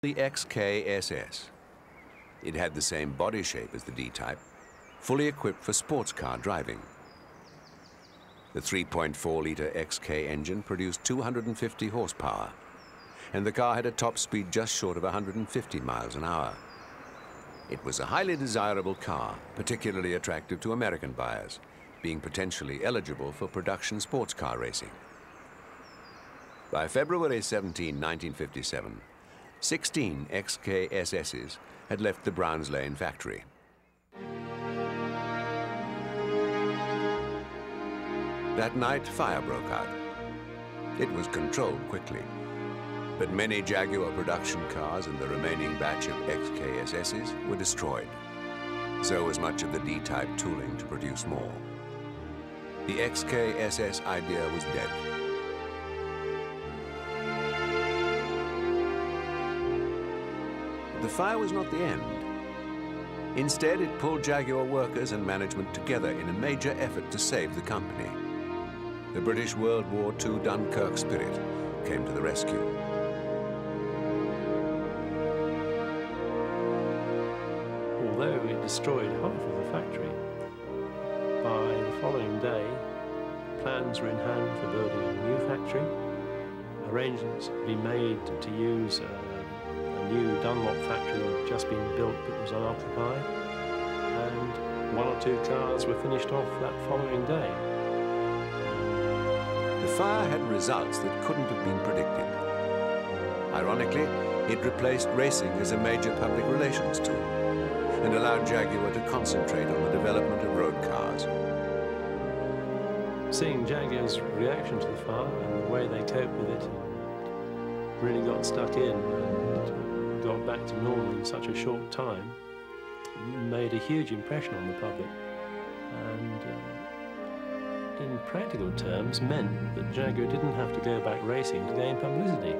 The XKSS. It had the same body shape as the D-Type, fully equipped for sports car driving. The 3.4-litre XK engine produced 250 horsepower, and the car had a top speed just short of 150 miles an hour. It was a highly desirable car, particularly attractive to American buyers, being potentially eligible for production sports car racing. By February 17, 1957, 16 XKSSs had left the Browns Lane factory. That night, fire broke out. It was controlled quickly, but many Jaguar production cars and the remaining batch of XKSSs were destroyed. So was much of the D-Type tooling to produce more. The XKSS idea was dead. The fire was not the end. Instead, it pulled Jaguar workers and management together in a major effort to save the company. The British World War II Dunkirk spirit came to the rescue. Although it destroyed half of the factory, by the following day, plans were in hand for building a new factory. Arrangements had been made to use a new Dunlop factory that had just been built but was unoccupied, and 1 or 2 cars were finished off that following day. The fire had results that couldn't have been predicted. Ironically, it replaced racing as a major public relations tool and allowed Jaguar to concentrate on the development of road cars. Seeing Jaguar's reaction to the fire and the way they coped with it, really got stuck in and got back to normal in such a short time, made a huge impression on the public, and in practical terms meant that Jaguar didn't have to go back racing to gain publicity.